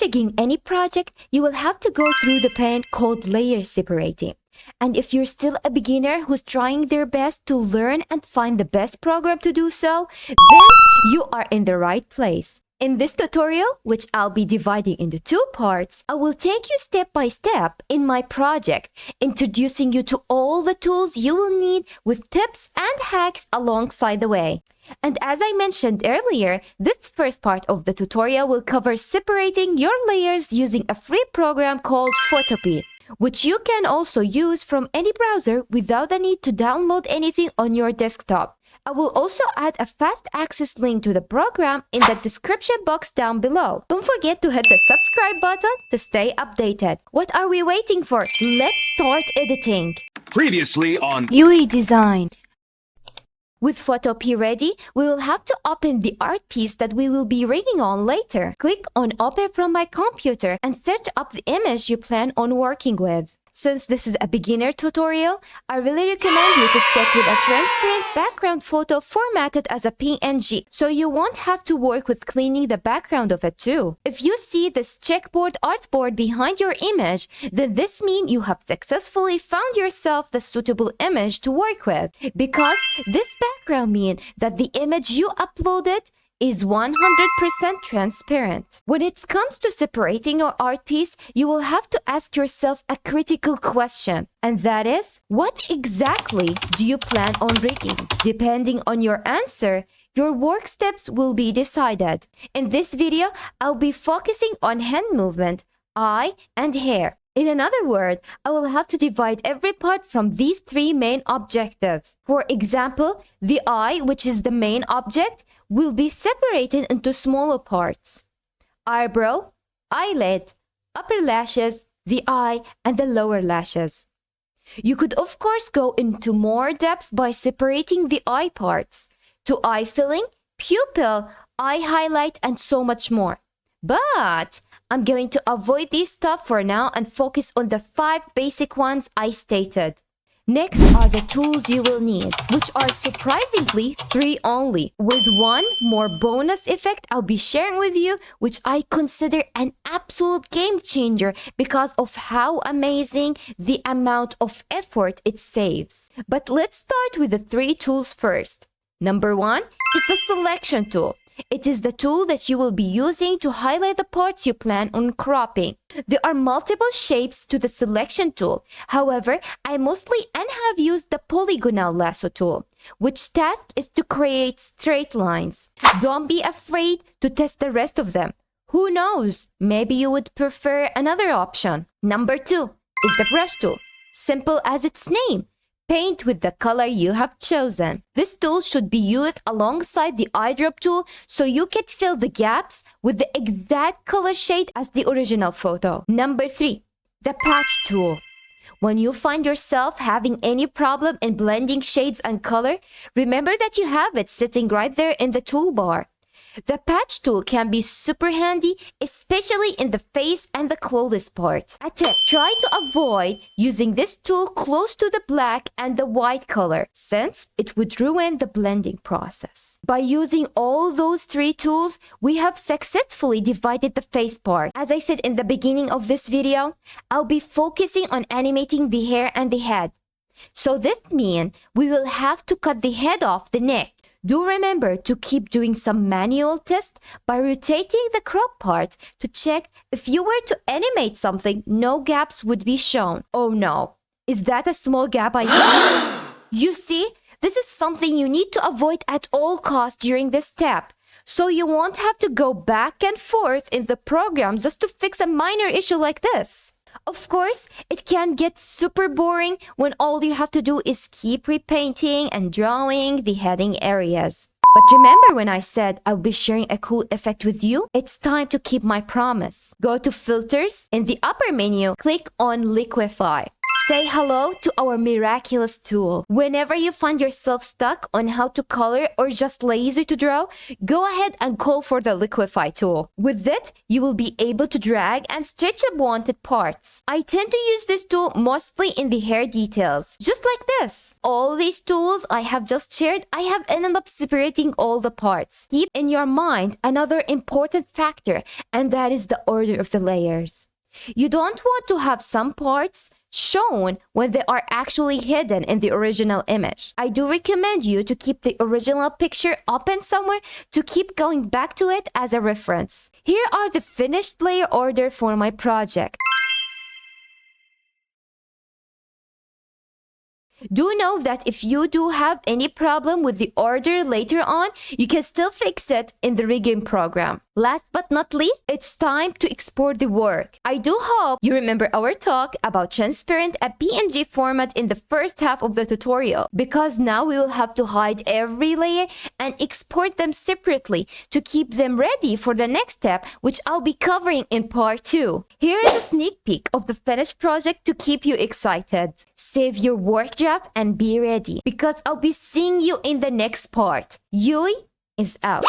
rigging any project, you will have to go through the pain called layer separating. And if you're still a beginner who's trying their best to learn and find the best program to do so, then you are in the right place. In this tutorial, which I'll be dividing into 2 parts, I will take you step by step in my project, introducing you to all the tools you will need with tips and hacks alongside the way. And as I mentioned earlier, this first part of the tutorial will cover separating your layers using a free program called PhotoPea, which you can also use from any browser without the need to download anything on your desktop. I will also add a fast access link to the program in the description box down below. Don't forget to hit the subscribe button to stay updated. What are we waiting for? Let's start editing. Previously on UI design. With PhotoPea ready, we will have to open the art piece that we will be rigging on later. Click on Open from my computer and search up the image you plan on working with. Since this is a beginner tutorial, I really recommend you to stick with a transparent background photo formatted as a PNG, so you won't have to work with cleaning the background of it too. If you see this checkboard artboard behind your image, then this means you have successfully found yourself the suitable image to work with, because this background means that the image you uploaded is 100% transparent. When it comes to separating your art piece, you will have to ask yourself a critical question, and that is, what exactly do you plan on rigging? Depending on your answer, your work steps will be decided. In this video, I'll be focusing on hand movement, eye, and hair. In another word, I will have to divide every part from these 3 main objectives. For example, the eye, which is the main object, will be separated into smaller parts. Eyebrow, eyelid, upper lashes, the eye, and the lower lashes. You could of course go into more depth by separating the eye parts to eye filling, pupil, eye highlight, and so much more. But I'm going to avoid this stuff for now and focus on the 5 basic ones I stated. Next are the tools you will need, which are surprisingly 3 only, with one more bonus effect I'll be sharing with you, which I consider an absolute game changer because of how amazing the amount of effort it saves. But let's start with the 3 tools first. Number 1 is the selection tool. It is the tool that you will be using to highlight the parts you plan on cropping. There are multiple shapes to the selection tool. However, I mostly have used the polygonal lasso tool, which task is to create straight lines. Don't be afraid to test the rest of them. Who knows? Maybe you would prefer another option. Number 2 is the brush tool. Simple as its name. Paint with the color you have chosen. This tool should be used alongside the eyedrop tool so you can fill the gaps with the exact color shade as the original photo. Number 3, the patch tool. When you find yourself having any problem in blending shades and color, remember that you have it sitting right there in the toolbar. The patch tool can be super handy, especially in the face and the clothes part. A tip, try to avoid using this tool close to the black and the white color, since it would ruin the blending process. By using all those 3 tools, we have successfully divided the face part. As I said in the beginning of this video, I'll be focusing on animating the hair and the head. So this means we will have to cut the head off the neck. Do remember to keep doing some manual tests by rotating the crop part to check if you were to animate something, no gaps would be shown. Oh no, is that a small gap I see? You see, this is something you need to avoid at all costs during this step, so you won't have to go back and forth in the program just to fix a minor issue like this. Of course, it can get super boring when all you have to do is keep repainting and drawing the heading areas. But remember when I said I'll be sharing a cool effect with you? It's time to keep my promise. Go to Filters. In the upper menu, click on Liquify. Say hello to our miraculous tool. Whenever you find yourself stuck on how to color or just lazy to draw, go ahead and call for the liquify tool. With it, you will be able to drag and stretch the wanted parts. I tend to use this tool mostly in the hair details, just like this. All these tools I have just shared, I have ended up separating all the parts. Keep in your mind another important factor, and that is the order of the layers. You don't want to have some parts shown when they are actually hidden in the original image. I do recommend you to keep the original picture open somewhere to keep going back to it as a reference. Here are the finished layer order for my project. Do know that if you do have any problem with the order later on, you can still fix it in the rigging program. Last but not least, it's time to export the work. I do hope you remember our talk about transparent a PNG format in the first half of the tutorial, because now we will have to hide every layer and export them separately to keep them ready for the next step, which I'll be covering in part 2. Here is a sneak peek of the finished project to keep you excited. Save your work draft and be ready, because I'll be seeing you in the next part. Yui is out.